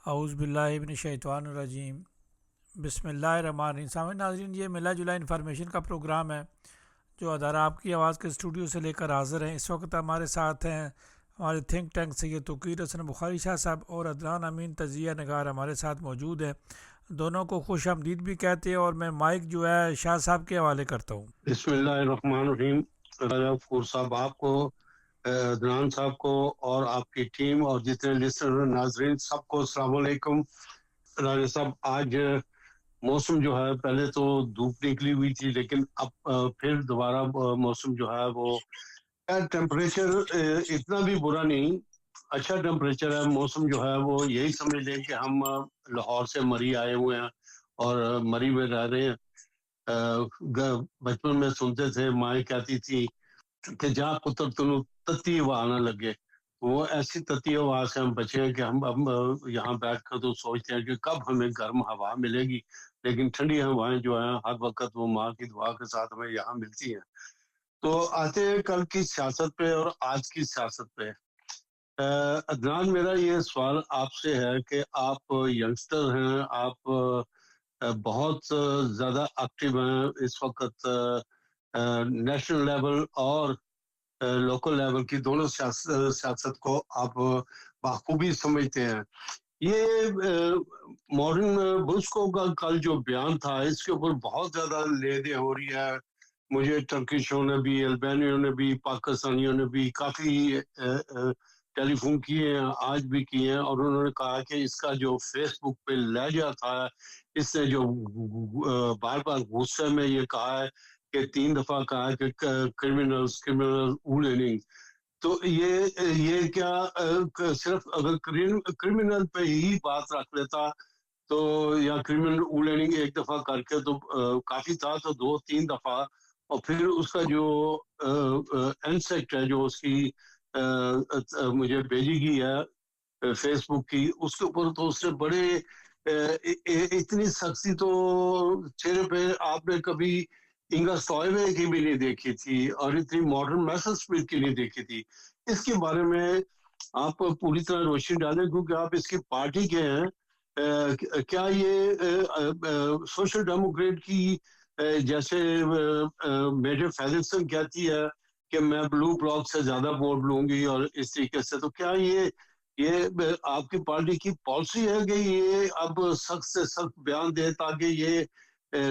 اعوذ باللہ من الشیطان الرجیم، بسم اللہ الرحمن الرحیم۔ سامعین ناظرین، یہ ملا جلا انفارمیشن کا پروگرام ہے جو ادارہ آپ کی آواز کے اسٹوڈیو سے لے کر حاضر ہیں۔ اس وقت ہمارے ساتھ ہیں ہمارے تھنک ٹینک سید توقیر حسن بخاری شاہ صاحب اور عدنان امین تجزیہ نگار ہمارے ساتھ موجود ہیں۔ دونوں کو خوش آمدید بھی کہتے ہیں، اور میں مائک جو ہے شاہ صاحب کے حوالے کرتا ہوں۔ بسم اللہ الرحمن الرحیم۔ راجہ غفور صاحب آپ کو، عدنان صاحب کو اور آپ کی ٹیم اور جتنے لسنر ناظرین سب کو السلام علیکم۔ راجہ صاحب، آج موسم جو ہے، پہلے تو دھوپ نکلی ہوئی تھی لیکن اب پھر دوبارہ موسم جو ہے وہ ٹیمپریچر اتنا بھی برا نہیں، اچھا ٹیمپریچر ہے۔ موسم جو ہے وہ یہی سمجھ لیں کہ ہم لاہور سے مری آئے ہوئے ہیں اور مری میں رہ رہے ہیں۔ بچپن میں سنتے تھے، مائیں کہتی تھی کہ جا پتر تنو تتی ہوا نہ لگے، وہ ایسی تتی ہوا سے ہم بچے ہیں کہ ہم اب یہاں بیٹھ کر تو سوچتے ہیں کہ کب ہمیں گرم ہوا ملے گی، لیکن ٹھنڈی ہوائیں جو ہیں ہر وقت وہ ماں کی دعا کے ساتھ ہمیں یہاں ملتی ہیں۔ تو آتے ہیں کل کی سیاست پہ اور آج کی سیاست پہ۔ عدنان، میرا یہ سوال آپ سے ہے کہ آپ ینگسٹر ہیں، آپ بہت زیادہ ایکٹیو ہیں اس وقت، نیشنل لیول اور لوکل لیول کی دونوں سیاست کو آپ بخوبی سمجھتے ہیں۔ یہ مارٹن بروسکو کا کل جو بیان تھا، اس کے اوپر بہت زیادہ لیدیں ہو رہی ہے۔ مجھے ٹرکشوں نے بھی، البانیوں نے بھی، پاکستانیوں نے بھی کافی ٹیلی فون کیے ہیں، آج بھی کیے ہیں، اور انہوں نے کہا کہ اس کا جو فیس بک پہ لہجہ تھا، اس نے جو بار بار غصے میں یہ کہا ہے کہ 3 دفعہ کہا ہے کہ کرمنل اولیننگ، تو یہ کیا صرف اگر کرمنل پہ ہی بات رکھ لیتا تو، یا کرمنل اولیننگ ایک دفعہ کر کے تو کافی تھا، تو 2-3 دفعہ، اور پھر اس کا جو انسیکٹ ہے جو اس کی مجھے بھیجی گئی ہے فیس بک کی، اس کے اوپر تو اس سے بڑے اتنی سختی تو چہرے پہ آپ نے کبھی انگا سوئے کی بھی نہیں دیکھی تھی، اور اتنی ماڈرن میسج اسپیچ کی نہیں دیکھی تھی۔ اس کے بارے میں آپ پوری طرح روشنی ڈالیں، کیونکہ آپ اس کی پارٹی کے ہیں۔ کیا یہ سوشل ڈیموکریٹ کی جیسے میجر فیلکسن کہتی ہے کہ میں بلو بلاک سے زیادہ ووٹ لوں گی اور اس طریقے سے، تو کیا یہ آپ کی پارٹی کی پالیسی ہے کہ یہ اب سخت سے سخت بیان دے تاکہ یہ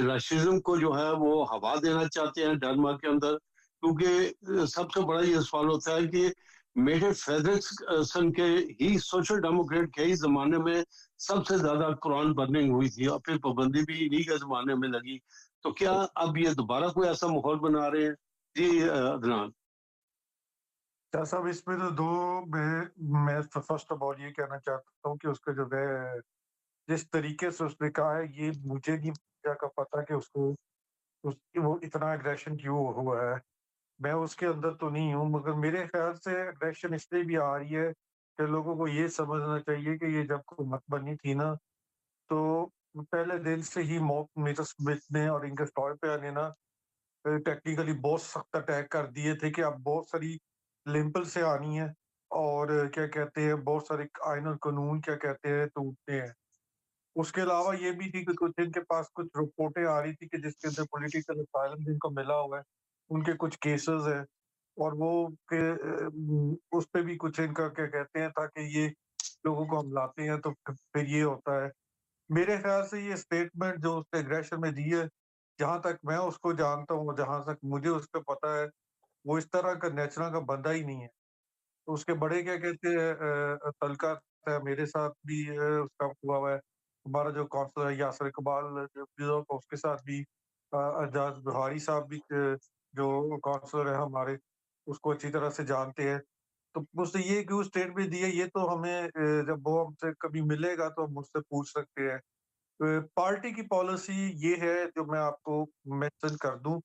راشزم کو جو ہے وہ ہوا دینا چاہتے ہیں ڈرما کے اندر؟ کیونکہ سب سے بڑا یہ سوال ہوتا ہے کہ میجر فیڈرکسن کے ہی سوشل ڈیموکریٹ کے ہی زمانے میں سب سے زیادہ قرآن برننگ ہوئی تھی، اور پھر پابندی بھی انہی کے زمانے میں لگی، تو کیا اب یہ دوبارہ کوئی ایسا ماحول بنا رہے ہیں؟ جی عدنان صاحب، اس میں تو میں فرسٹ آف آل یہ کہنا چاہتا ہوں کہ اس کا جو ہے جس طریقے سے اس نے کہا ہے، یہ مجھے نہیں کا پتا کہ اس کو وہ اتنا اگریشن کیوں ہوا ہے۔ میں اس کے اندر تو نہیں ہوں، مگر میرے خیال سے اگریشن اس لیے بھی آ رہی ہے کہ لوگوں کو یہ سمجھنا چاہیے کہ یہ جب حکومت بنی تھی نا، تو پہلے دن سے ہی میسٹر سمتھ نے اور انگس ٹوئے پہ نے نا ٹیکنیکلی بہت سخت اٹیک کر دیے تھے کہ اب بہت ساری لمپل سے آنی ہے، اور کیا کہتے ہیں بہت سارے آئین اور قانون کیا کہتے ہیں ٹوٹتے ہیں۔ اس کے علاوہ یہ بھی تھی کہ کچھ ان کے پاس کچھ رپورٹیں آ رہی تھی کہ جس کے اندر پولیٹیکل اسائلم جن کو ملا ہوا ہے ان کے کچھ کیسز ہیں، اور وہ کہ اس پہ بھی کچھ ان کا کیا کہتے ہیں تاکہ یہ لوگوں کو ہم لاتے ہیں تو پھر یہ ہوتا ہے۔ میرے خیال سے یہ اسٹیٹمنٹ جو اس نے اگریشن میں دی ہے، جہاں تک میں اس کو جانتا ہوں، جہاں تک مجھے اس پہ پتا ہے، وہ اس طرح کا نیچرل کا بندہ ہی نہیں ہے۔ تو اس کے بڑے کیا کہتے ہیں تعلقات ہے، میرے ساتھ بھی اس کا ہوا ہوا ہے، ہمارا جو کونسلر ہے یاسر اقبال اس کے ساتھ بھی، اعجاز بہاری صاحب بھی جو کونسلر ہے ہمارے، اس کو اچھی طرح سے جانتے ہیں۔ تو مجھ سے یہ کیوں اسٹیٹمنٹ دی ہے، یہ تو ہمیں جب وہ ہم سے کبھی ملے گا تو ہم مجھ سے پوچھ سکتے ہیں۔ پارٹی کی پالیسی یہ ہے جو میں آپ کو مینشن کر دوں،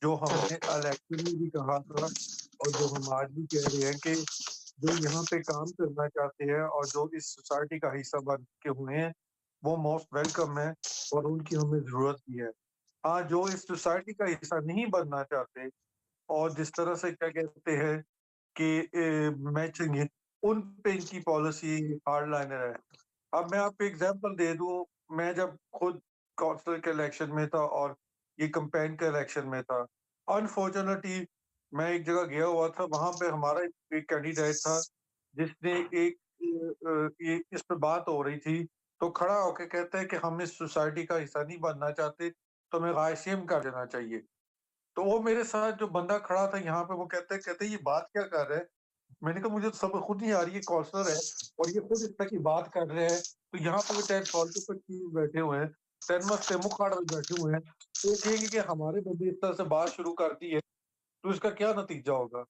جو ہم نے الیکشن میں بھی کہا تھا اور جو ہم آج بھی کہہ رہے ہیں، کہ جو یہاں پہ کام کرنا چاہتے ہیں اور جو اس سوسائٹی کا حصہ بن کے ہوئے ہیں وہ موسٹ ویلکم ہے، اور ان کی ہمیں ضرورت بھی ہے۔ ہاں، جو اس سوسائٹی کا حصہ نہیں بننا چاہتے اور جس طرح سے کیا کہتے ہیں کہ میچنگ ان پہ ان کی پالیسی ہارڈ لائنر ہے، अब मैं आपको एग्जांपल दे दूं, मैं जब खुद काउंसलर के इलेक्शन में था और ये कैंपेन के इलेक्शन में था, अनफॉर्चुनेटली मैं एक जगह गया हुआ था, वहां पे हमारा एक कैंडिडेट था जिसने एक ये इस पे बात हो रही थी, तो खड़ा होके कहता है कि हम इस सोसाइटी का हिस्सा नहीं बनना चाहते, तो हमें गायब कर देना चाहिए। तो वो मेरे साथ जो बंदा खड़ा था यहाँ पे, वो कहते हैं ये बात क्या कर रहा है? मैंने कहा मुझे तो समझ खुद नहीं आ रही, ये काउंसलर है और ये खुद इस तरह की बात कर रहे हैं, तो यहाँ पे बेचारे फालतू पर चीज बैठे हुए हैं, तनमस्ते मुखाड़ में बैठे हुए हैं, तो वो कहेंगे कि हमारे बंदे इस तरह से बात शुरू कर दी है, तो इसका क्या नतीजा होगा?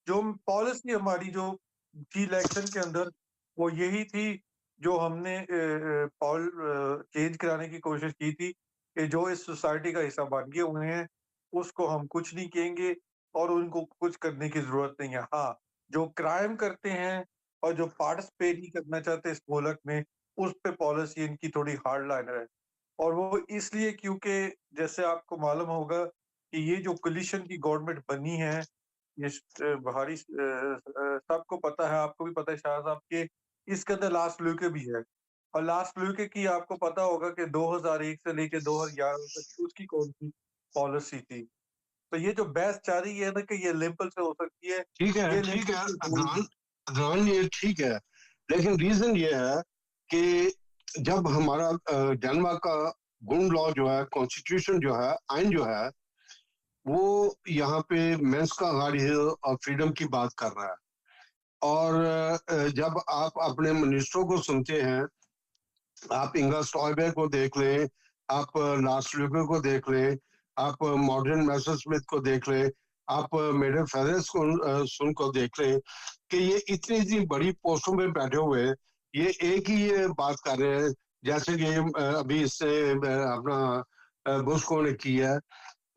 जो पॉलिसी हमारी जो थी इलेक्शन के अंदर, वो यही थी, जो हमने चेंज कराने की कोशिश की थी कि जो इस सोसाइटी का हिस्सा बन गए हुए हैं, उसको हम कुछ नहीं कहेंगे और उनको कुछ करने की जरूरत नहीं है। हाँ, जो क्राइम करते हैं और जो पार्टिसिपेट नहीं करना चाहते इस मुल्क में, उस पे पॉलिसी इनकी थोड़ी हार्ड लाइनर है। और वो इसलिए क्योंकि जैसे आपको मालूम होगा कि ये जो कोलिशन की गवर्नमेंट बनी है, ये सबको पता है, आपको भी पता है शाह साहब के, इसके अंदर लास्ट लुके भी है। और लास्ट लुके की आपको पता होगा कि 2001 से लेके 2011 तक उसकी कौन सी पॉलिसी थी। तो ये जो बहस चल रही है ना कि ये लिम्पल से हो सकती है, ठीक है, ये ठीक लिम्पल है से अदनान, होगी। अदनान ये ठीक है, लेकिन रीजन ये है कि जब हमारा डेनमार्क का गुण लॉ जो है, कॉन्स्टिट्यूशन जो है, आइन जो है, वो यहाँ पे मेंस का गाड़ी और फ्रीडम की बात कर रहा है। और जब आप अपने मिनिस्टरों को सुनते हैं, आप इंगा स्टॉयबेर को देख लें, आप लास्ट लुके को देख लें, आप मॉडर्न मैसर स्मिथ को देख लें, आप मेडम फेरेस को सुन को देख लें कि ये इतनी इतनी बड़ी पोस्टों में बैठे हुए हैं, ये एक ही ये बात कर रहे हैं, जैसे कि अभी इससे अपना बुश को ने किया है।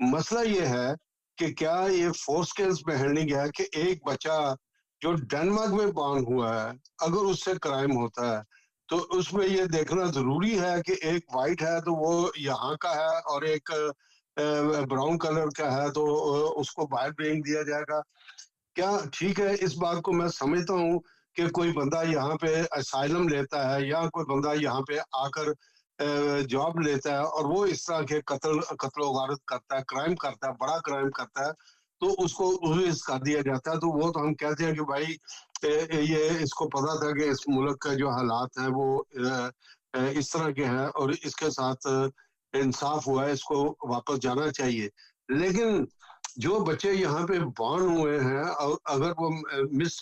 मसला ये है कि क्या ये फोर्स केस में हैंडलिंग है कि एक बच्चा जो डेनमार्क में बॉर्न हुआ है, अगर उससे क्राइम होता है तो उसमें ये देखना जरूरी है कि एक वाइट है तो वो यहाँ का है और एक ब्राउन कलर का है तो उसको बाहर भेज दिया जाएगा। क्या ठीक है, इस बात को मैं समझता हूँ कि कोई बंदा यहाँ पे असाइलम लेता है या कोई बंदा यहाँ पे आकर जॉब लेता है और वो इस तरह के कत्ल वारत करता है, क्राइम करता है, बड़ा क्राइम करता है, तो उसको रिलीज कर दिया जाता है। तो वो तो हम कहते हैं कि भाई ये इसको पता था कि इस मुल्क का जो हालात है वो इस तरह के हैं और इसके साथ इंसाफ हुआ है, इसको वापस जाना चाहिए। लेकिन जो बच्चे यहाँ पे बॉर्न हुए हैं और अगर वो मिस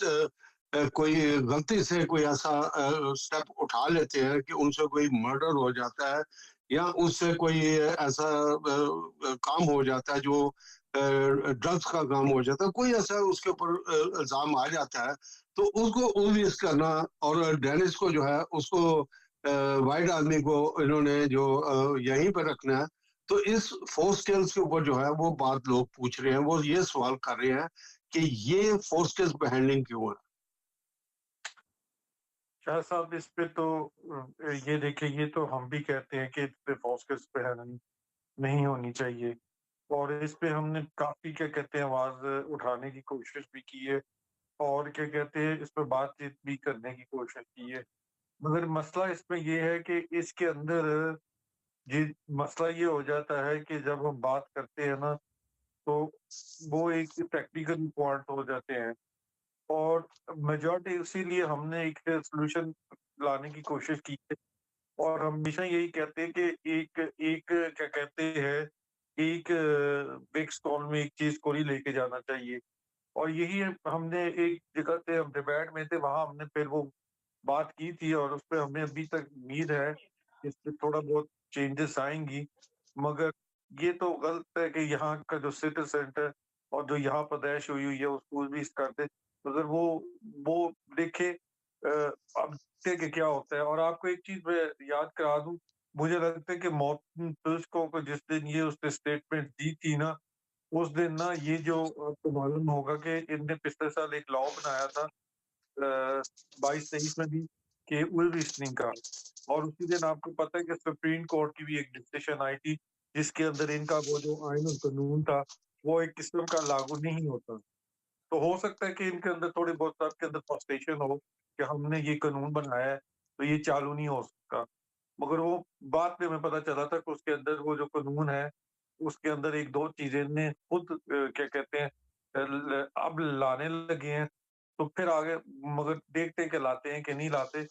कोई गलती से कोई ऐसा स्टेप उठा लेते हैं कि उनसे कोई मर्डर हो जाता है या उससे कोई ऐसा काम हो जाता है जो ड्रग्स का काम हो जाता है, कोई ऐसा उसके ऊपर इल्जाम आ जाता है, तो उसको उर्विस करना और डेनिस को जो है उसको वाइट आदमी को इन्होंने जो यहीं पर रखना है। तो इस फोर्स टेल्स के ऊपर जो है वो बात लोग पूछ रहे हैं, वो ये सवाल कर रहे हैं कि ये फोर्स टेल्स पे हैंडलिंग क्यों है। शाह साहब इस पे तो ये देखिए, ये तो हम भी कहते हैं कि इस पे फोकस पे है नहीं होनी चाहिए, और इस पे हमने काफी क्या कहते हैं आवाज उठाने की कोशिश भी की है, और क्या कहते हैं इस पे बातचीत भी करने की कोशिश की है। मगर मसला इसमें ये है कि इसके अंदर ये मसला ये हो जाता है कि जब हम बात करते हैं ना, तो वो एक टेक्निकल पॉइंट हो जाते हैं, और मेजॉरिटी इसीलिए हमने एक सोल्यूशन लाने की कोशिश की है, और हम हमेशा यही कहते हैं कि एक एक क्या कहते हैं, एक बिग स्टोन में एक चीज को नहीं लेके जाना चाहिए। और यही हमने एक जगह से, हम डिबेट में थे, वहां हमने फिर वो बात की थी, और उस पर हमें अभी तक उम्मीद है कि इस पे थोड़ा बहुत चेंजेस आएंगी। मगर ये तो गलत है कि यहाँ का जो सिटी सेंटर और जो यहाँ पैदाइश हुई हुई है उसको भी इस करते, मगर वो देखे अब देखते कि क्या होता है। और आपको एक चीज मैं याद करा दूं, मुझे लगता है कि मॉर्टिन तुस्को को जिस दिन ये उसने स्टेटमेंट दी थी ना, उस दिन ना ये जो आपको मालूम होगा कि इनने पिछले साल एक लॉ बनाया था 22-23 में भी, कि विल रीजनिंग का, और उसी दिन आपको पता है कि सुप्रीम कोर्ट की भी एक डिसीजन आई थी, जिसके अंदर इनका वो जो आइन और कानून था, वो एक किस्म का लागू नहीं होता। तो हो सकता है कि इनके अंदर थोड़ी बहुत आपके अंदर फ्रस्ट्रेशन हो कि हमने ये कानून बनाया है, तो ये चालू नहीं हो सकता। मगर वो बाद में हमें पता चला था कि उसके अंदर वो जो कानून है, उसके अंदर 1-2 चीज़ें ने खुद क्या कहते हैं अब लाने लगे हैं, तो फिर आगे मगर देखते हैं कि लाते हैं कि नहीं लाते।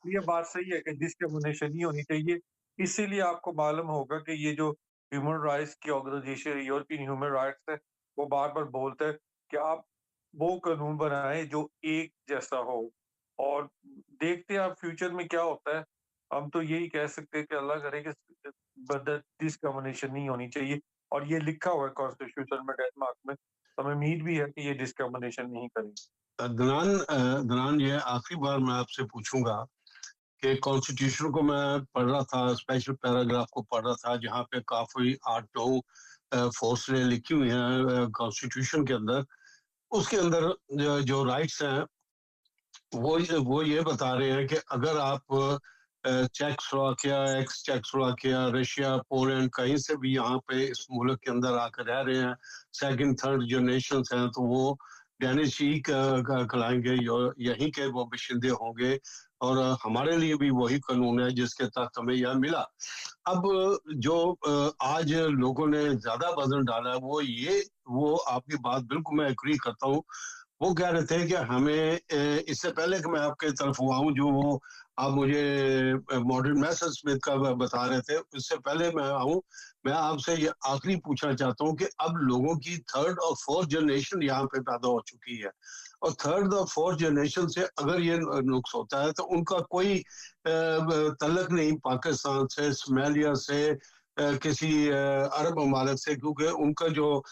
ये बात सही है कि डिस्क्रिमिनेशन नहीं होनी चाहिए। इसीलिए आपको मालूम होगा कि ये जो ह्यूमन राइट्स की ऑर्गेनाइजेशन यूरोपियन ह्यूमन राइट्स है, वो बार-बार बोलता है कि आप वो कानून बनाएँ जो एक जैसा हो। और देखते हैं अब फ्यूचर में क्या होता है। हम तो यही कह सकते हैं कि अल्लाह करे कि बदर डिस्क्रिमिनेशन नहीं होनी चाहिए, और ये लिखा हुआ है कॉन्स्टिट्यूशन में डेनमार्क में। तो हमें उम्मीद भी है कि ये डिस्क्रिमिनेशन नहीं करेंगे। अदनान, ये आखिरी बार मैं आपसे पूछूंगा कि कॉन्स्टिट्यूशन को मैं पढ़ रहा था, स्पेशल पैराग्राफ को पढ़ रहा था, जहाँ पे काफी 8-9 फोर्सें लिखी हुई हैं कॉन्स्टिट्यूशन के अंदर। उसके अंदर जो राइट्स हैं वो ये बता रहे हैं कि अगर आप Czechoslovakia, x Czechoslovakia, Russia, Poland कहीं से भी यहाँ पे इस मुल्क के अंदर आकर रह रहे हैं, सेकंड थर्ड जनरेशन हैं, तो वो डेनिश ही कहलाएंगे, यहीं के वो बशिंदे होंगे। और हमारे लिए भी वही कानून है जिसके तहत हमें यह मिला। अब जो आज लोगों ने ज्यादा वजन डाला है वो आपकी बात बिल्कुल मैं एग्री करता हूँ। वो कह रहे थे कि हमें इससे पहले कि मैं आपके तरफ हुआ हूँ, जो वो आप मुझे मॉडर्न मैसेज स्मिथ का बता रहे थे, इससे पहले मैं आऊँ, मैं आपसे ये आखिरी पूछना चाहता हूँ कि अब लोगों की थर्ड और फोर्थ जनरेशन यहाँ पे पैदा हो चुकी है, और थर्ड और फोर्थ जनरेशन से अगर ये नुक्स होता है तो उनका कोई तल्लक नहीं पाकिस्तान से, सोमालिया से, किसी अरब ममालिक से, क्योंकि उनका जो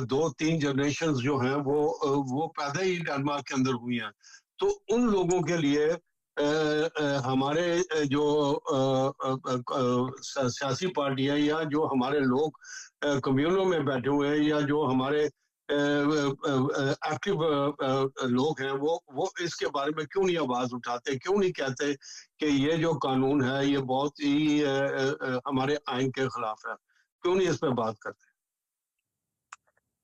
2-3 जनरेशन जो हैं वो पैदा ही डेनमार्क के अंदर हुई हैं। तो उन लोगों के लिए हमारे जो सियासी पार्टियां या जो हमारे लोग कम्युनों में बैठे हुए हैं, या जो हमारे एक्टिव लोग हैं, वो इसके बारे में क्यों नहीं आवाज उठाते, क्यों नहीं कहते कि ये जो कानून है ये बहुत ही हमारे आइन के खिलाफ है, क्यों नहीं इस पर बात करते?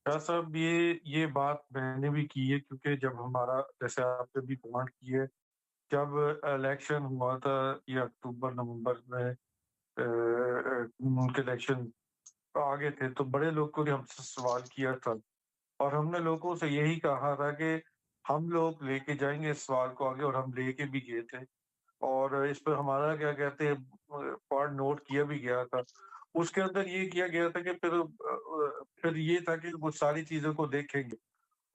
शाह साहब, ये बात मैंने भी की है, क्योंकि जब हमारा, जैसे आपने भी पॉइंट की है, जब इलेक्शन हुआ था ये अक्टूबर नवंबर में, उनके इलेक्शन आगे थे, तो बड़े लोगों ने हमसे सवाल किया था, और हमने लोगों से यही कहा था कि हम लोग लेके जाएंगे इस सवाल को आगे, और हम लेके भी गए थे। और इस पर हमारा क्या कहते हैं पॉइंट नोट किया भी गया था। उसके अंदर ये किया गया था कि फिर ये था कि वो सारी चीजों को देखेंगे,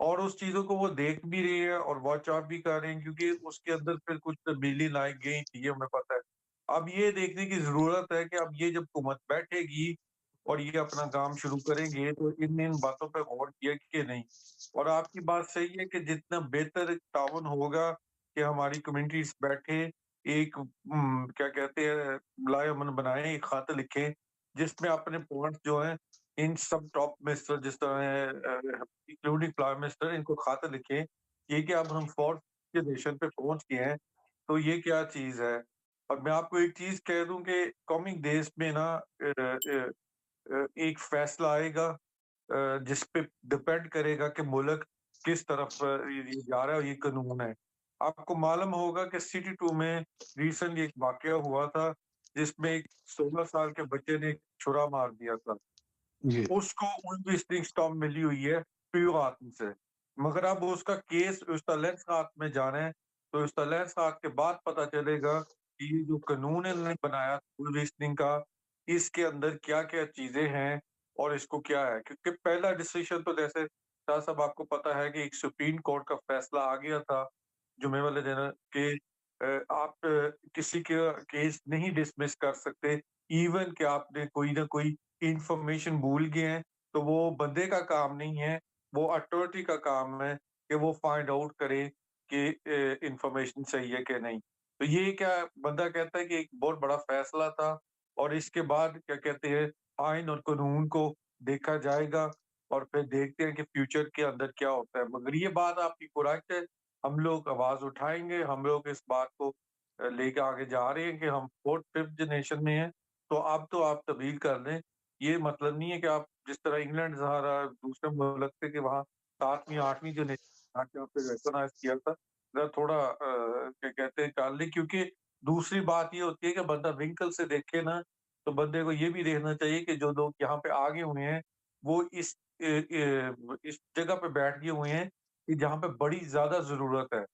और उस चीज़ों को वो देख भी रहे हैं और वॉच आउट भी कर रहे हैं, क्योंकि उसके अंदर फिर कुछ तब्दीली लाई गई थी, ये हमें पता है। अब ये देखने की ज़रूरत है कि अब ये जब हुकूमत बैठेगी और ये अपना काम शुरू करेंगे, तो इन बातों पे गौर किया कि नहीं। और आपकी बात सही है कि जितना बेहतर ताउन होगा कि हमारी कम्युनिटीज़ बैठे, एक क्या कहते हैं लाए-अमन बनाएँ, एक खत लिखें, जिसमें अपने पॉइंट्स जो हैं, इन सब टॉप मिनिस्टर जिस तरह हैं इंक्लूडिंग प्राइम मिनिस्टर, इनको खत लिखें, ये कि अब हम 4th जनरेशन पे पहुँच गए हैं, तो ये क्या चीज़ है। और मैं आपको एक चीज़ कह दूँ कि कमिंग डेज़ में ना एक फैसला आएगा जिस पे डिपेंड करेगा कि मुल्क किस तरफ ये जा रहा है, और ये कानून है। आपको मालूम होगा कि सिटी 2 में रिसेंटली एक वाक़या हुआ था, जिसमें एक 16 साल के बच्चे ने एक छुरा मार दिया था। जी। उसको विजिटिंग स्टॉप मिली हुई है प्यूआत्म से। मगर अब उसका केस उस्ताद में जाना है, तो उस्ताद के बाद पता चलेगा कि ये जो कानून इन्होंने बनाया फुल विजिटिंग का, इसके अंदर क्या-क्या चीज़ें हैं और इसको क्या है। क्योंकि पहला डिसीज़न तो जैसे शाह साहब आपको पता है कि एक सुप्रीम कोर्ट का फैसला आ गया था जुमे वाले दिन कि आप किसी का केस नहीं डिसमिस कर सकते, इवन कि आपने कोई ना कोई इन्फॉर्मेशन भूल गए हैं, तो वो बंदे का काम नहीं है, वो अथॉरिटी का काम है कि वो फाइंड आउट करे कि इन्फॉर्मेशन सही है कि नहीं। तो ये क्या बंदा कहता है कि एक बहुत बड़ा फैसला था, और इसके बाद क्या कहते हैं आइन और कानून को देखा जाएगा, और फिर देखते हैं कि फ्यूचर के अंदर क्या होता है। मगर ये बात आपकी करेक्ट है, हम लोग आवाज़ उठाएँगे, हम लोग इस बात को लेके आगे जा रहे हैं कि हम 4th 5th जनरेशन में हैं, तो अब तो आप तब्दील कर दें। ये मतलब नहीं है कि आप जिस तरह इंग्लैंड सहारा दूसरे मुल्क थे कि वहाँ 7वीं 8वीं जनरेशन आके आपने रिकॉग्नाइज़ किया था, ज़रा थोड़ा क्या कहते हैं टाल लें, क्योंकि दूसरी बात ये होती है कि बंदा विंकल से देखे ना, तो बंदे को ये भी देखना चाहिए कि जो लोग यहाँ पे आगे हुए हैं, वो इस जगह पे बैठ गए हुए हैं कि जहाँ पे बड़ी ज़्यादा ज़रूरत है।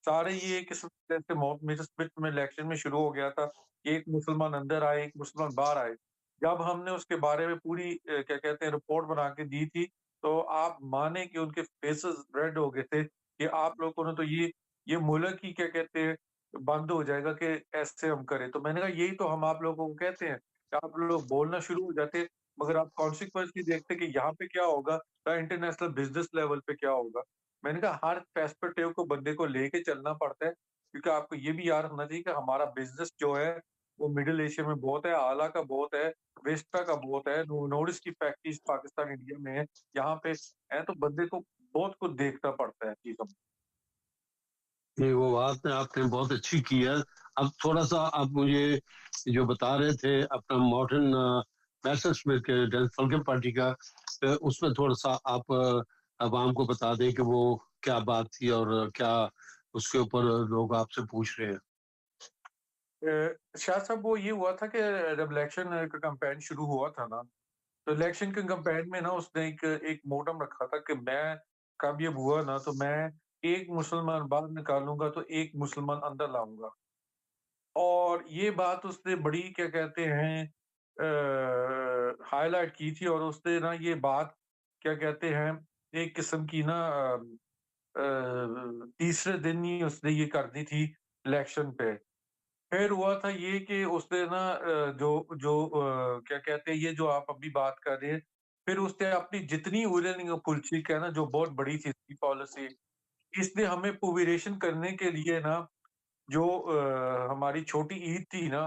सारे ये एक किस्म से जैसे मिड स्मिथ में इलेक्शन में शुरू हो गया था, कि एक मुसलमान अंदर आए, एक मुसलमान बाहर आए। जब हमने उसके बारे में पूरी क्या कहते हैं रिपोर्ट बना के दी थी, तो आप माने कि उनके फेसेस रेड हो गए थे कि आप लोगों ने तो ये मुल्क ही क्या कहते हैं बंद हो जाएगा कि ऐसे हम करें। तो मैंने कहा यही तो हम आप लोगों को कहते हैं कि आप लोग बोलना शुरू हो जाते, मगर आप कॉन्सिक्वेंस नहीं देखते कि यहाँ पे क्या होगा, इंटरनेशनल बिजनेस लेवल पे क्या होगा। मैंने कहा हर पर्सपेक्टिव को बंदे को लेके चलना पड़ता है, क्योंकि आपको ये भी याद रखना चाहिए कि हमारा बिजनेस जो है वो मिडिल एशिया में बहुत है, आला का बहुत है, वेस्टा का बहुत है, नोटिस की फैक्ट्रीज पाकिस्तान इंडिया में है, यहाँ पे है, तो बंदे को बहुत कुछ देखना पड़ता है चीजों में। नहीं, वो बात आपने बहुत अच्छी की है। अब थोड़ा सा आप मुझे जो बता रहे थे अपना मॉडर्न मैसेज स्मिथ के डेमोक्रेटिक पार्टी का, उसमें थोड़ा सा आप आवाम को बता दें कि वो क्या बात थी और क्या उसके ऊपर लोग आपसे पूछ रहे हैं। शाह साहब वो ये हुआ था कि जब इलेक्शन का कैंपेन शुरू हुआ था ना, तो इलेक्शन के कैंपेन में ना उसने एक मोटम रखा था कि मैं कामयाब हुआ ना तो मैं एक मुसलमान बाहर निकालूंगा तो एक मुसलमान अंदर लाऊंगा। और ये बात उसने बड़ी क्या कहते हैं हाईलाइट की थी, और उसने ना ये बात क्या कहते हैं एक किस्म की ना तीसरे दिन ही उसने ये कर दी थी इलेक्शन पे। फिर हुआ था ये कि उसने ना क्या कहते हैं ये जो आप अभी बात कर रहे हैं, फिर उसने अपनी जितनी उड़न पुलचिक है ना जो बहुत बड़ी थी इसकी पॉलिसी, इसने हमें पुविरेशन करने के लिए ना जो हमारी छोटी ईद थी ना,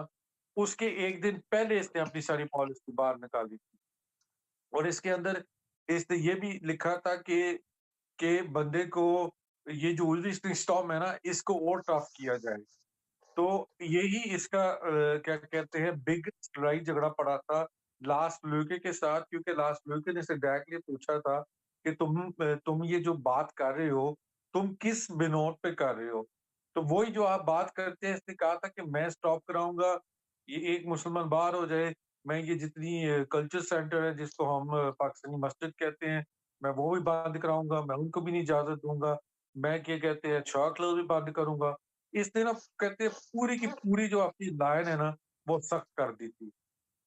उसके 1 दिन पहले इसने अपनी सारी पॉलिसी बाहर निकाली थी। और इसके अंदर इसने ये भी लिखा था कि बंदे को ये जो उल्टी स्टॉर्म है ना, इसको और टफ किया जाए। तो यही इसका क्या कहते हैं बिग लड़ाई झगड़ा पड़ा था लास्ट ल्यूके के साथ, क्योंकि लास्ट ल्यूके ने से डायरेक्टली पूछा था कि तुम ये जो बात कर रहे हो, तुम किस बिनोट पे कर रहे हो? तो वही जो आप बात करते हैं, इसने कहा था कि मैं स्टॉप कराऊंगा, ये एक मुसलमान बाहर हो जाए, मैं ये जितनी कल्चर सेंटर है जिसको हम पाकिस्तानी मस्जिद कहते हैं, मैं वो भी बंद कराऊंगा, मैं उनको भी नहीं इजाजत दूंगा, मैं क्या कहते हैं शॉ क्लब भी बंद करूंगा। इसने ना कहते हैं पूरी की पूरी जो आपकी लाइन है ना, वो सख्त कर दी थी।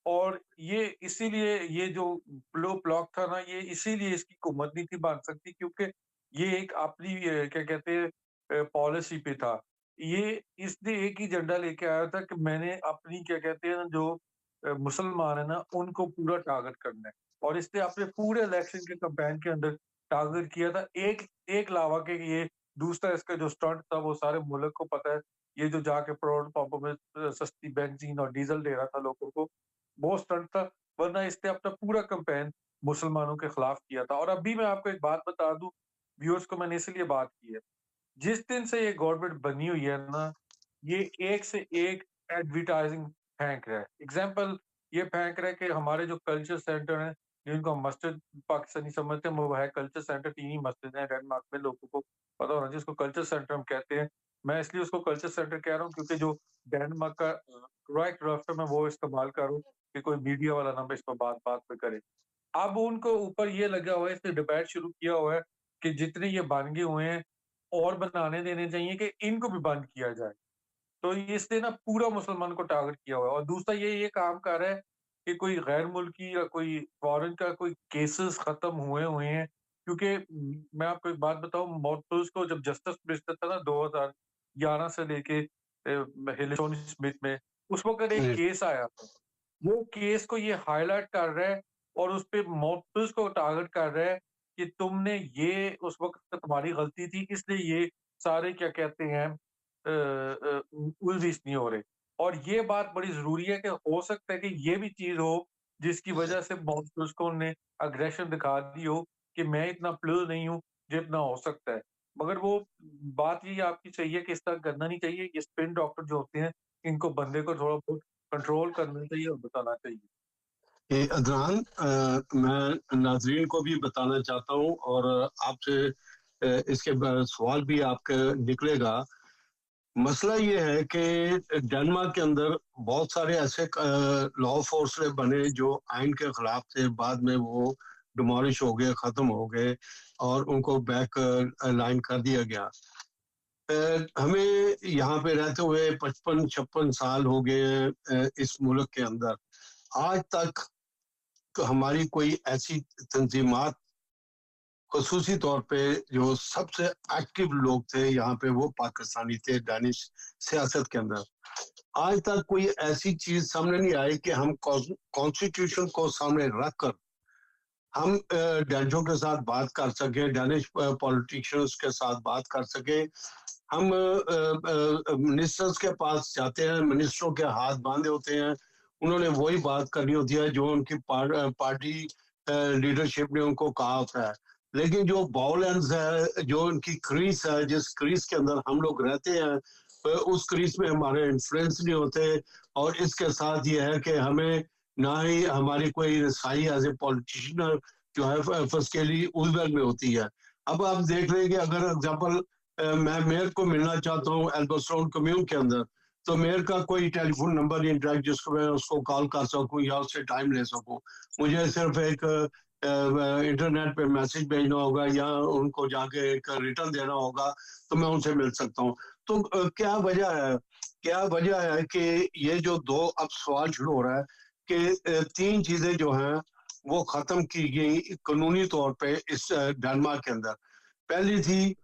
और ये इसीलिए ये जो लो ब्लॉक था ना, ये इसीलिए इसकी हुकूमत नहीं थी बन सकती, क्योंकि ये एक अपनी क्या कहते हैं पॉलिसी पे था। ये इसने एक ही झंडा लेके आया था कि मैंने अपनी क्या कहते हैं ना जो मुसलमान है ना, उनको पूरा टारगेट करना है। और इसने अपने पूरे इलेक्शन के कैंपेन के अंदर टारगेट किया था। एक एक लावा के ये दूसरा इसका जो स्टंट था वो सारे मुल्क को पता है। ये जो जाके पेट्रोल पंपों में सस्ती बेंजीन और डीजल दे रहा था लोगों को, वो स्टंट था। वरना इसने अपना पूरा कैंपेन मुसलमानों के खिलाफ किया था। और अभी मैं आपको एक बात बता दूं, व्यूअर्स को मैंने इसलिए बात की है, जिस दिन से ये गवर्नमेंट बनी हुई है ना, ये एक से एक एडवर्टाइजिंग फेंक रहा है। एग्जाम्पल ये फेंक रहा है कि हमारे जो कल्चर सेंटर हैं, जिनको हम मस्जिद पाकिस्तानी समझते हैं, वो है कल्चर सेंटर। 3 ही मस्जिद हैं डेनमार्क में, लोगों को पता होना चाहिए, जिसको कल्चर सेंटर हम कहते हैं। मैं इसलिए उसको कल्चर सेंटर कह रहा हूँ क्योंकि जो डेनमार्क का राइट रास्ता मैं वो इस्तेमाल करूँ कि कोई मीडिया वाला ना इस पर बात पे करे। अब उनको ऊपर ये लगा हुआ है, इसने डिबेट शुरू किया हुआ है कि जितने ये बन गए हुए हैं और बनाने देने चाहिए कि इनको भी बंद किया जाए। तो इसने ना पूरा मुसलमान को टारगेट किया हुआ है। और दूसरा ये काम कर रहा है कि कोई गैर मुल्की या कोई फॉरेन का कोई केसेस खत्म हुए हैं, क्योंकि मैं आपको एक बात बताऊं, मॉर्टल्स को जब जस्टिस मिनिस्टर था ना 2011 से लेके हिलेसोनी स्मिथ में, उस वक्त एक जी। केस आया था। वो केस को ये हाईलाइट कर रहा है और उस पे मॉर्टल्स को टारगेट कर रहा है कि तुमने ये उस वक्त तुम्हारी गलती थी, इसलिए ये सारे क्या कहते हैं उलझिश नहीं हो रहे। और ये बात बड़ी ज़रूरी है कि हो सकता है कि ये भी चीज़ हो जिसकी वजह से मॉस्को ने अग्रेशन दिखा दी हो कि मैं इतना प्लेयर नहीं हूँ जितना हो सकता है। मगर वो बात ये आपकी सही है कि इस तरह करना नहीं चाहिए। ये स्पिन डॉक्टर जो होते हैं, इनको बंदे को थोड़ा बहुत कंट्रोल करना चाहिए और बताना चाहिए। ये अदनान, मैं नाजरीन को भी बताना चाहता हूँ और आपसे इसके सवाल भी आपके निकलेगा मसला ये है कि डेनमार्क के अंदर बहुत सारे ऐसे लॉ फोर्स बने जो आइन के खिलाफ थे, बाद में वो डिमोलिश हो गए, खत्म हो गए और उनको बैक लाइन कर दिया गया। हमें यहाँ पे रहते हुए 55-56 साल हो गए हैं इस मुल्क के अंदर। आज तक हमारी कोई ऐसी तंजीमात खसूसी तौर पे जो सबसे एक्टिव लोग थे यहाँ पे वो पाकिस्तानी थे डैनिश सियासत के अंदर। आज तक कोई ऐसी चीज सामने नहीं आई कि हम कॉन्स्टिट्यूशन को सामने रख कर हम डैनिशों के साथ बात कर सके, डैनिश पॉलिटिशियंस के साथ बात कर सके। हम मिनिस्टर्स के पास जाते हैं, मिनिस्टरों के हाथ बांधे होते हैं, उन्होंने वही बात करनी होती है जो उनकी पार्टी लीडरशिप ने उनको कहा होता है। लेकिन जो बाउलेंस है, जो उनकी क्रीज है, जिस क्रीज के अंदर हम लोग रहते हैं, उस क्रीज में हमारे इन्फ्लुएंस नहीं होते। और इसके साथ ये है कि हमें ना ही हमारी कोई रसाई एज ए पॉलिटिशियन जो है फसकेली उलझन में होती है। अब आप देख रहे हैं कि अगर एग्जाम्पल मैं मेयर को मिलना चाहता हूँ एल्बर्स्टोन कम्यून के अंदर, तो मेयर का कोई टेलीफोन नंबर नहीं डायरेक्ट जिसको मैं उसको कॉल कर सकूं या उससे टाइम ले सकूं। मुझे सिर्फ एक इंटरनेट पे मैसेज भेजना होगा या उनको जाके एक रिटर्न देना होगा तो मैं उनसे मिल सकता हूँ। तो क्या वजह है कि ये जो दो अब सवाल शुरू हो रहा है कि तीन चीजें जो हैं वो खत्म की गई कानूनी तौर पे इस डेनमार्क के अंदर। पहली थी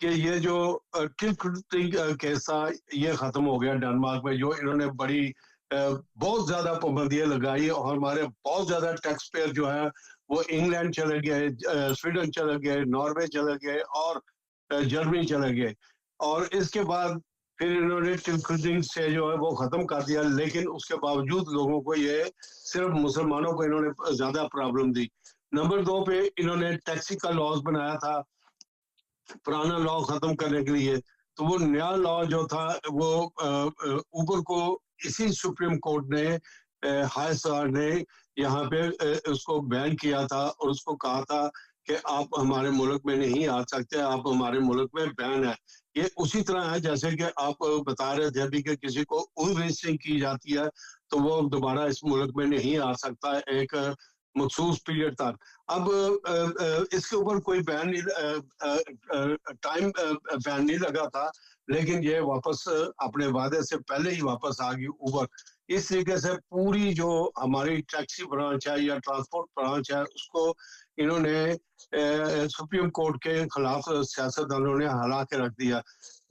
कि ये जो केस था ये खत्म हो गया डेनमार्क में, जो इन्होंने बड़ी बहुत ज्यादा पाबंदियां लगाई और हमारे बहुत ज्यादा टैक्स पेयर जो है वो इंग्लैंड चले गए, स्वीडन चले गए, नॉर्वे चले गए और जर्मनी चले गए। और इसके बाद फिर इन्होंने टिल्कुटिंग से जो है वो खत्म कर दिया, लेकिन उसके बावजूद लोगों को ये सिर्फ मुसलमानों को इन्होंने ज्यादा प्रॉब्लम दी। नंबर 2 पे इन्होंने टैक्सी का लॉज बनाया था पुराना लॉ खत्म करने के लिए। तो वो नया लॉ जो था वो ऊपर को इसी सुप्रीम कोर्ट ने हाई सर ने यहाँ पे उसको बैन किया था और उसको कहा था कि आप हमारे मुल्क में नहीं आ सकते, आप हमारे मुल्क में बैन है। ये उसी तरह है जैसे कि आप बता रहे थे अभी कि किसी को रजिस्ट्रिंग की जाती है तो वो दोबारा इस मुल्क में नहीं आ सकता एक मखसूस पीरियड तक। अब इसके ऊपर कोई बैन नहीं, टाइम बैन नहीं लगा था, लेकिन ये वापस अपने वादे से पहले ही वापस आ गई ऊबर। इस तरीके से पूरी जो हमारी टैक्सी ब्रांच है या ट्रांसपोर्ट ब्रांच है उसको इन्होंने सुप्रीम कोर्ट के खिलाफ सियासतदानों ने हला के रख दिया।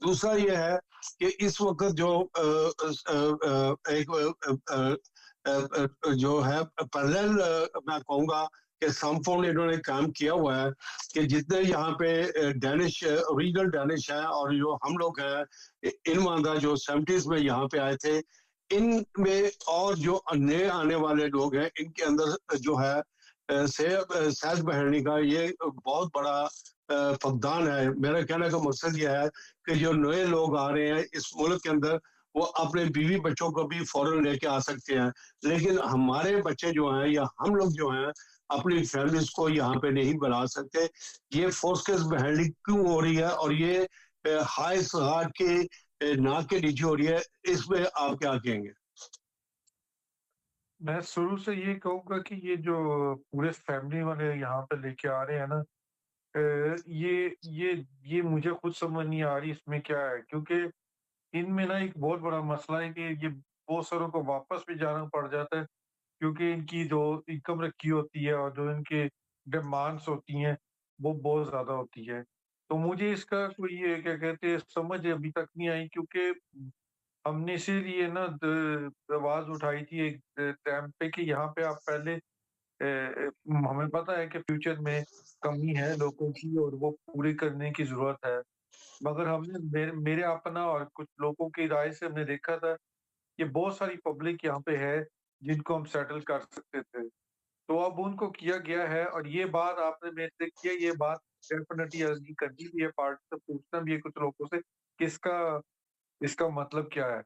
दूसरा ये है कि इस वक्त जो एक जो है पैरेलल मैं कहूँगा कि समफोन इन्होंने काम किया हुआ है कि जितने यहाँ पे डैनिश ओरिजिनल डैनिश है और जो हम लोग हैं इन मानदा जो 70s में यहाँ पे आए थे, इनमें और जो नए आने वाले लोग हैं इनके अंदर जो है सहज बहनी का ये बहुत बड़ा फकदान है। मेरा कहने का मकसद ये है कि जो नए लोग आ रहे हैं इस मुल्क के अंदर वो अपने बीवी बच्चों को भी फौरन लेके आ सकते हैं, लेकिन हमारे बच्चे जो हैं या हम लोग जो हैं अपनी फैमिलीज को यहाँ पे नहीं बना सकते। ये फोर्सेस हैंडलिंग क्यों हो रही है और ये हाई सहाट के नाक के नीचे हो रही है, इसमें आप क्या कहेंगे? मैं शुरू से ये कहूँगा कि ये जो पूरे फैमिली वाले यहाँ पे लेके आ रहे हैं ना, ये मुझे खुद समझ नहीं आ रही इसमें क्या है, क्योंकि इनमें ना एक बहुत बड़ा मसला है कि ये बहुत सारों को वापस भी जाना पड़ जाता है, क्योंकि इनकी जो इनकम रखी होती है और जो इनकी डिमांड्स होती हैं वो बहुत ज़्यादा होती है। तो मुझे इसका कोई ये क्या कहते हैं समझ अभी तक नहीं आई, क्योंकि हमने इसीलिए ना आवाज़ उठाई थी एक टाइम पे कि यहाँ पे आप पहले हमें पता है कि फ्यूचर में कमी है लोगों की और वो पूरी करने की ज़रूरत है। मगर हमने मेरे अपना और कुछ लोगों की राय से हमने देखा था कि बहुत सारी पब्लिक यहाँ पे है जिनको हम सेटल कर सकते थे। तो अब उनको किया गया है और ये बात आपने मेरे से की है, ये बात डेफ़िनिटली अर्ज़ करनी भी है, पार्टी से पूछना भी है कुछ लोगों से कि इसका मतलब क्या है?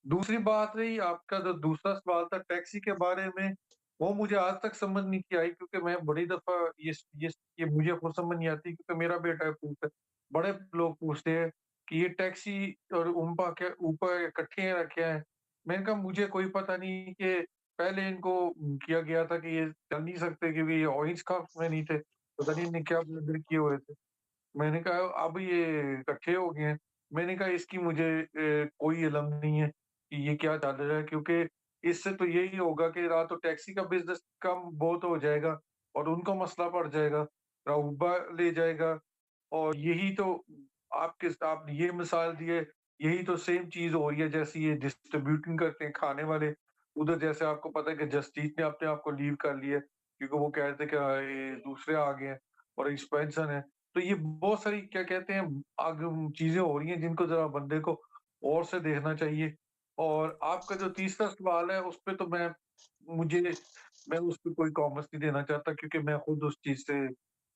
दूसरी बात रही आपका जो दूसरा सवाल था टैक्सी के बारे में, वो मुझे आज तक समझ नहीं की आई, क्योंकि मैं बड़ी दफ़ा ये मुझे खुद समझ नहीं आती, क्योंकि मेरा बेटा पूछता है। बड़े लोग पूछते हैं कि ये टैक्सी और उम्पा के ऊपर इकट्ठे रखे हैं। मैंने कहा मुझे कोई पता नहीं कि पहले इनको किया गया था कि ये चल नहीं सकते कि भी ऑरेंज कप्स में नहीं थे, पता नहीं इन्हें क्या ब्लंडर किए हुए थे। मैंने कहा अब ये इकट्ठे हो गए हैं। मैंने कहा इसकी मुझे कोई इल्म नहीं है कि ये क्या चल रहा है, क्योंकि इससे तो यही होगा कि या तो टैक्सी का बिज़नेस कम बहुत हो जाएगा और उनको मसला पड़ जाएगा, उबर ले जाएगा। और यही तो आपने ये मिसाल दी है, यही तो सेम चीज़ हो रही है जैसे ये डिस्ट्रीब्यूटिंग करते हैं खाने वाले। उधर जैसे आपको पता है कि जस्टिस ने अपने आप को लीव कर लिया है, क्योंकि वो कह रहे थे कि ये दूसरे आ गए हैं और एक्सपेंशन है। तो ये बहुत सारी क्या कहते हैं चीज़ें हो रही हैं जिनको ज़रा बंदे को और से देखना चाहिए। और आपका जो तीसरा सवाल है उस पे तो मैं उस पे कोई कॉमेंट्स नहीं देना चाहता, क्योंकि मैं खुद उस चीज़ से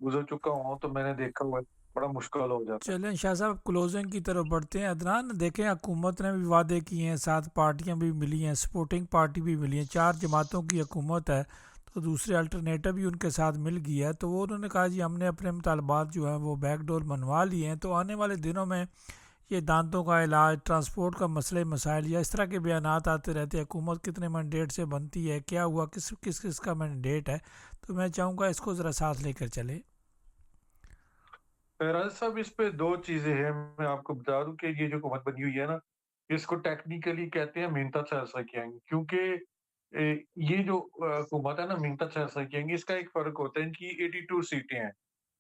गुज़र चुका हूँ, तो मैंने देखा हुआ है, बड़ा मुश्किल हो जाता है। चलें शाह साहब, क्लोजिंग की तरफ बढ़ते हैं। अदनान, देखें हुकूमत ने भी वादे किए हैं, 7 पार्टियां भी मिली हैं, सपोर्टिंग पार्टी भी मिली हैं, 4 जमातों की हुकूमत है, तो दूसरे अल्टरनेटिव भी उनके साथ मिल गया है। तो वो उन्होंने कहा जी हमने अपने मुतालबात जो हैं वो बैकडोर मनवा लिए हैं, तो आने वाले दिनों में ये दांतों का इलाज, ट्रांसपोर्ट का मसले मसाइल या इस तरह के बयान आते रहते हैं। हुकूमत कितने मैंडेट से बनती है, क्या हुआ, किस किस किस का मैंडेट है, तो मैं चाहूँगा इसको ज़रा साथ लेकर चले। राजा साहब, इस पे 2 चीज़ें हैं। मैं आपको बता दूँ कि ये जो हुकूमत बनी हुई है ना, इसको टेक्निकली कहते हैं मिन्ता गैंग, क्योंकि ये जो हुकूमत है ना मिन्ता गैंग, इसका एक फ़र्क होता है, इनकी 82 सीटें हैं।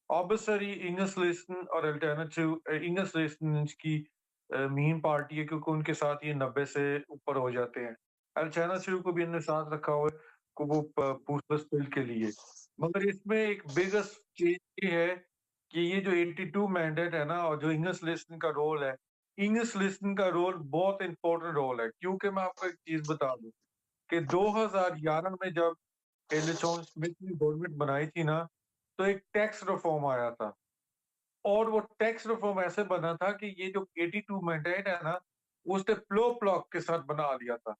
ऑब्वियसली इंगस्लेस्टन और अल्टरनेटिव इंगस्लेस्टन की मेन पार्टी है, क्योंकि उनके साथ ये 90 से ऊपर हो जाते हैं। अल्टरनेटिव को भी इन्होंने साथ रखा हुआ है कि वो पीपल्स बिल के लिए। मगर इसमें एक बिगेस्ट चीज़ ये है कि ये जो 82 मैंडेट है ना, और जो इंगस्लेस्टन का रोल है, इंगस्लेस्टन का रोल बहुत इम्पोर्टेंट रोल है, क्योंकि मैं आपको एक चीज़ बता दूँ कि 2011 में जब एलिसॉन स्मिथ ने गवर्नमेंट बनाई थी ना, तो एक टैक्स रिफॉर्म आया था। और वो टैक्स रिफॉर्म ऐसे बना था कि ये जो 82 मैंडेट है ना, उसने फ्लो ब्लॉक के साथ बना लिया था।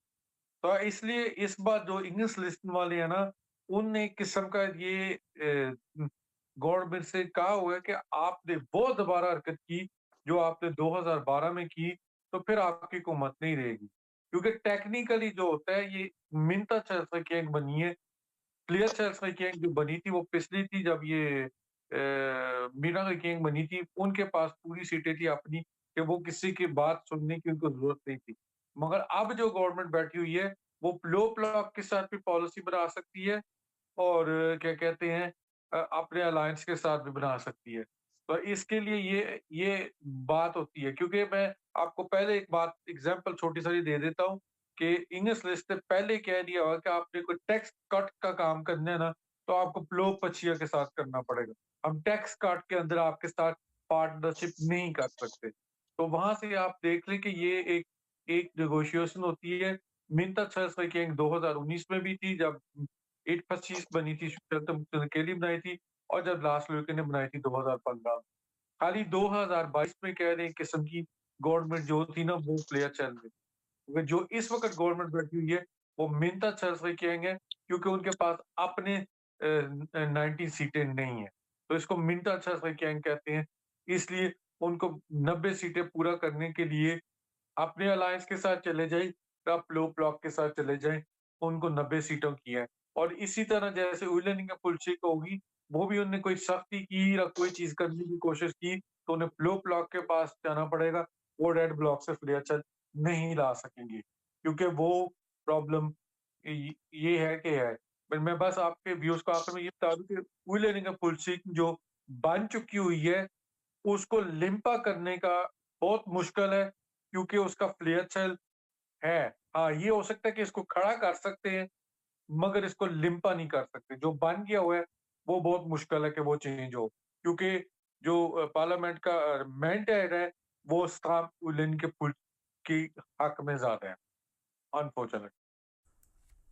तो इसलिए इस बार जो इंग्लिश लिस्ट वाले हैं ना, उनने एक किस्म का ये गवर्नमेंट से कहा हुआ है कि आपने वो दोबारा हरकत की जो आपने 2012 में की, तो फिर आपकी हुकूमत नहीं रहेगी। क्योंकि टेक्निकली जो होता है, ये मिन्ता गैंग बनी है। क्लियर गैंग जो बनी थी वो पिछली थी, जब ये मीना गैंग बनी थी, उनके पास पूरी सीटें थी अपनी, कि वो किसी की बात सुनने की उनको जरूरत नहीं थी। मगर अब जो गवर्नमेंट बैठी हुई है, वो लो ब्लॉक के साथ भी पॉलिसी बना सकती है और क्या कहते हैं अपने अलायंस के साथ भी बना सकती है। तो इसके लिए ये बात होती है, क्योंकि मैं आपको पहले एक बात एग्जांपल छोटी सी दे देता हूँ कि इंग्लिश लिस्ट ने पहले कह दिया हुआ कि आपने कोई टैक्स कट का काम करना है ना, तो आपको प्लो पछिया के साथ करना पड़ेगा। हम टैक्स कट के अंदर आपके साथ पार्टनरशिप नहीं कर सकते। तो वहां से आप देख लें कि ये एक एक नेगोशिएशन होती है। मिन्ता गैंग 2019 में भी थी, जब 825 बनी थी, अकेली बनाई थी, और जब लास्ट लुइके ने बनाई थी 2015 में। खाली 2022 में कह रहे हैं किस्म की गवर्नमेंट जो थी ना, वो प्लेयर चल रही। क्योंकि जो इस वक्त गवर्नमेंट बैठी हुई है, वो मिन्ता गैंग है, क्योंकि उनके पास अपने 19 सीटें नहीं है। तो इसको मिन्ता गैंग कहते हैं। इसलिए उनको 90 सीटें पूरा करने के लिए अपने अलायंस के साथ चले जाएँ, आप लो ब्लॉक के साथ चले जाएँ, उनको 90 सीटों की है। और इसी तरह जैसे उइलेनिंग या पुलचिक होगी, वो भी उन्होंने कोई सख्ती की या कोई चीज़ करने की कोशिश की, तो उन्हें लो ब्लॉक के पास जाना पड़ेगा, वो रेड ब्लॉक से फ्लेयर नहीं ला सकेंगे, क्योंकि वो प्रॉब्लम ये है कि है। पर मैं बस आपके व्यूज़ को आखिर में ये बता दूँ कि उइलेनिंग या पुलचिक जो बन चुकी हुई है, उसको लिम्पा करने का बहुत मुश्किल है, क्योंकि उसका फ्लेयर सेल है। हाँ, ये हो सकता है कि इसको खड़ा कर सकते हैं, मगर इसको लिम्पा नहीं कर सकते। जो बन गया हुआ है, वो बहुत मुश्किल है कि वो चेंज हो, क्योंकि जो पार्लियामेंट का मैंडेट है, वो स्टाम्प विलेन के पुल की हक में ज़्यादा है, अनफॉर्चुनेट।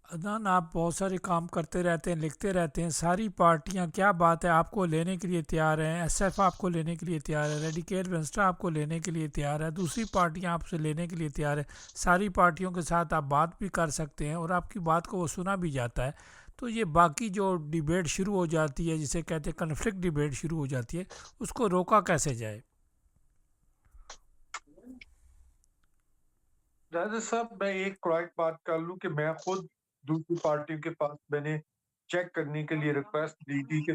अदनान, आप बहुत सारे काम करते रहते हैं, लिखते रहते हैं, सारी पार्टियां क्या बात है आपको लेने के लिए तैयार हैं, एसएफ आपको लेने के लिए तैयार है, रेडिकेट वेंस्ट्रा आपको लेने के लिए तैयार है, दूसरी पार्टियां आपसे लेने के लिए तैयार है। सारी पार्टियों के साथ आप बात भी कर सकते हैं और आपकी बात को वो सुना भी जाता है। तो ये बाकी जो डिबेट शुरू हो जाती है, जिसे कहते हैं कन्फ्लिक्ट डिबेट शुरू हो जाती है, उसको रोका कैसे जाए? राजा साहब, मैं एक क्वाइट बात कर लूँ कि मैं खुद दूसरी पार्टियों के पास मैंने चेक करने के लिए रिक्वेस्ट दी थी कि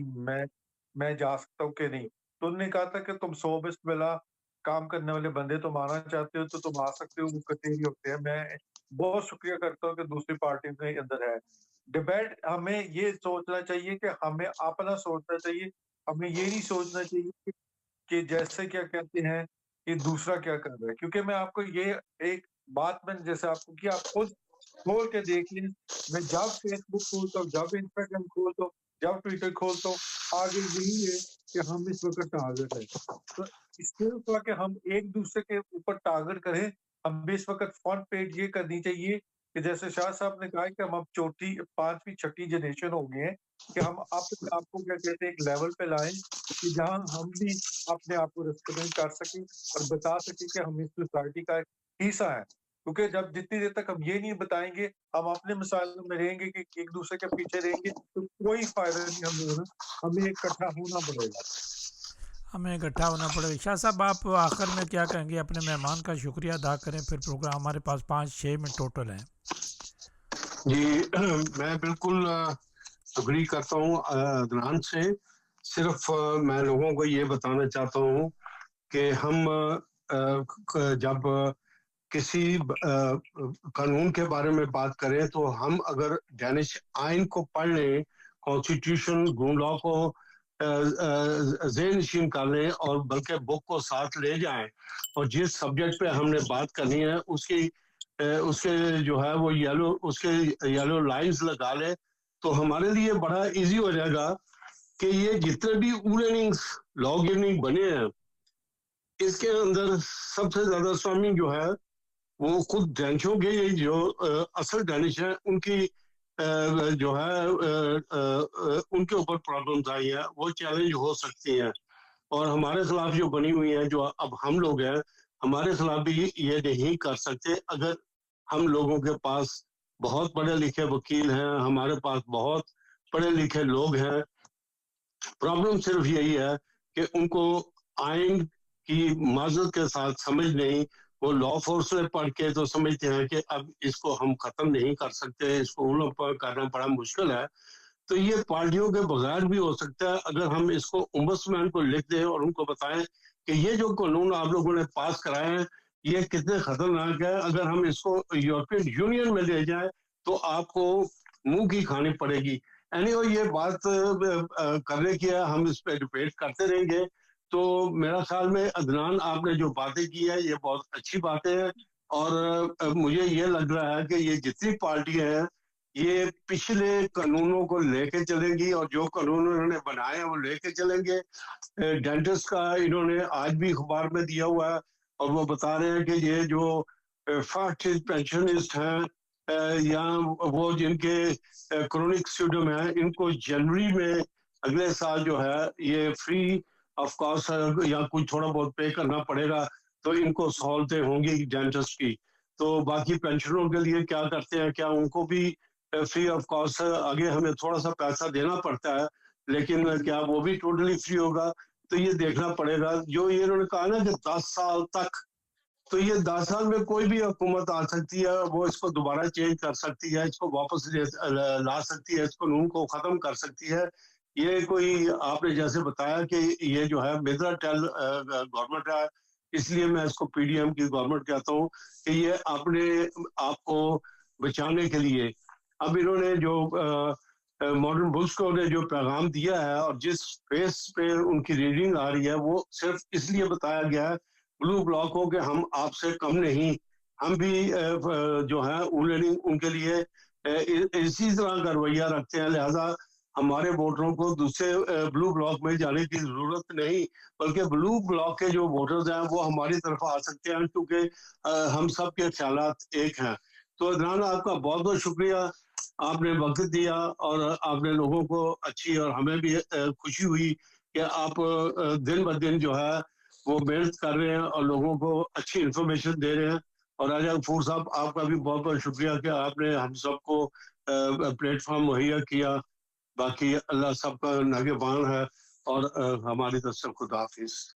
मैं जा सकता हूँ कि नहीं। तो उन्होंने कहा था कि तुम 100 बिस्मिल्लाह काम करने वाले बंदे तुम आना चाहते हो तो तुम आ सकते हो, वो कचेरी होते हैं। मैं बहुत शुक्रिया करता हूँ कि दूसरी पार्टी के अंदर है। डिबेट हमें ये सोचना चाहिए कि हमें अपना सोचना चाहिए। हमें ये नहीं सोचना चाहिए कि जैसे क्या कहते हैं कि दूसरा क्या कर रहा है। क्योंकि मैं आपको ये एक बात मैंने जैसे आपको की आप खुद खोल के देख लें, मैं जब फेसबुक खोलता हूँ, जब इंस्टाग्राम खोलता हूँ, जब ट्विटर खोलता हूँ, आगे यही है कि हम इस वक़्त टारगेट है। तो इससे हुआ कि हम एक-दूसरे के ऊपर टारगेट करें, हमें इस वक़्त फ्रंट पेज ये करनी चाहिए कि जैसे शाह साहब ने कहा कि हम अब चौथी 5वीं छठी जनरेशन हो गए हैं कि हम अपने आप को क्या कहते हैं एक लेवल पे लाएँ कि जहाँ हम भी अपने आप को रिप्रेजेंट कर सकें और बता सकें कि हम इस सोसाइटी का एक हिस्सा हैं। क्योंकि जब जितनी देर तक हम ये नहीं बताएँगे, हम अपने मसाइलों में रहेंगे कि एक-दूसरे के पीछे रहेंगे, तो कोई फ़ायदा नहीं हमें होना, हमें इकट्ठा होना पड़ेगा। हमें इकट्ठा होना पड़ेगा। शाह साहब, आप आखिर में क्या कहेंगे? अपने मेहमान का शुक्रिया अदा करें, फिर प्रोग्राम हमारे पास 5-6 मिनट टोटल हैं। जी मैं बिल्कुल अग्री करता हूँ अदनान से। सिर्फ मैं लोगों को ये बताना चाहता हूँ कि हम जब किसी कानून के बारे में बात करें तो हम अगर डेनिश आइन को पढ़ लें, कॉन्स्टिट्यूशन रूल लॉ को ज़ेहन-नशीन कर लें और बल्कि बुक को साथ ले जाएं और जिस सब्जेक्ट पे हमने बात करनी है उसके जो है वो येलो लाइंस लगा लें तो हमारे लिए बड़ा इजी हो जाएगा कि ये जितने भी लॉ गिवनिंग बने हैं इसके अंदर सबसे ज्यादा स्वामी जो है वो खुद डेनिशों के जो असल डेनिश है उनकी जो है उनके ऊपर प्रॉब्लम्स आई है, वो चैलेंज हो सकती हैं और हमारे खिलाफ जो बनी हुई है जो अब हम लोग हैं हमारे खिलाफ भी ये नहीं कर सकते। अगर हम लोगों के पास बहुत पढ़े लिखे वकील हैं, हमारे पास बहुत पढ़े लिखे लोग हैं, प्रॉब्लम सिर्फ यही है कि उनको आइन की माजरत के साथ समझ नहीं, वो लॉ फोर्स में पढ़ के तो समझते हैं कि अब इसको हम खत्म नहीं कर सकते, इसको उन लोग पर करना बड़ा मुश्किल है। तो ये पार्टियों के बगैर भी हो सकता है अगर हम इसको ओम्बड्समैन को लिख दें और उनको बताएं कि ये जो कानून आप लोगों ने पास कराए हैं ये कितने खतरनाक है, अगर हम इसको यूरोपियन यूनियन में ले जाएं तो आपको मुंह की खानी पड़ेगी। एनीवे ये बात करने की है, हम इस पे डिबेट करते रहेंगे। तो मेरा ख्याल में अदनान आपने जो बातें की है ये बहुत अच्छी बातें हैं और मुझे ये लग रहा है कि ये जितनी पार्टियां हैं ये पिछले कानूनों को लेके चलेंगी और जो कानून उन्होंने बनाए हैं वो लेके चलेंगे। डेंटिस्ट का इन्होंने आज भी अखबार में दिया हुआ है और वो बता रहे हैं कि ये जो फर्स्ट पेंशनिस्ट हैं या वो जिनके क्रोनिक सिम्टम है इनको जनवरी में अगले साल जो है ये फ्री ऑफ कॉस्ट या कुछ थोड़ा बहुत पे करना पड़ेगा तो इनको सहूलतें होंगी डेंटिस्ट की। तो बाकी पेंशनरों के लिए क्या करते हैं, क्या उनको भी फ्री ऑफ कॉस्ट आगे हमें थोड़ा सा पैसा देना पड़ता है लेकिन क्या वो भी टोटली फ्री होगा, तो ये देखना पड़ेगा। जो ये उन्होंने कहा ना कि 10 साल तक, तो ये 10 साल में कोई भी हुकूमत आ सकती है, वो इसको दोबारा चेंज कर सकती है, इसको वापस ला सकती है, इस कानून को खत्म कर सकती है। ये कोई आपने जैसे बताया कि ये जो है मिडल टेल गवर्नमेंट है, इसलिए मैं इसको पीडीएम की गवर्नमेंट कहता हूँ कि ये अपने आप को बचाने के लिए अब इन्होंने जो मॉडर्न बुल्स को ने जो पैगाम दिया है और जिस फेस पे उनकी रीडिंग आ रही है वो सिर्फ इसलिए बताया गया है ब्लू ब्लॉक हो कि हम आपसे कम नहीं, हम भी जो है उनके लिए इसी तरह का रवैया रखते हैं, लिहाजा हमारे वोटरों को दूसरे ब्लू ब्लॉक में जाने की जरूरत नहीं, बल्कि ब्लू ब्लॉक के जो वोटर्स हैं वो हमारी तरफ आ सकते हैं क्योंकि हम सब के ख्यालात एक हैं। तो अदनान आपका बहुत बहुत शुक्रिया, आपने वक्त दिया और आपने लोगों को अच्छी और हमें भी खुशी हुई कि आप दिन ब दिन जो है वो मेहनत कर रहे हैं और लोगों को अच्छी इन्फॉर्मेशन दे रहे हैं। और राजा गफूर साहब आपका भी बहुत बहुत शुक्रिया कि आपने हम सबको प्लेटफॉर्म मुहैया किया। बाकी अल्लाह सबका नागेबान है और हमारी तरफ से खुदा हाफिज।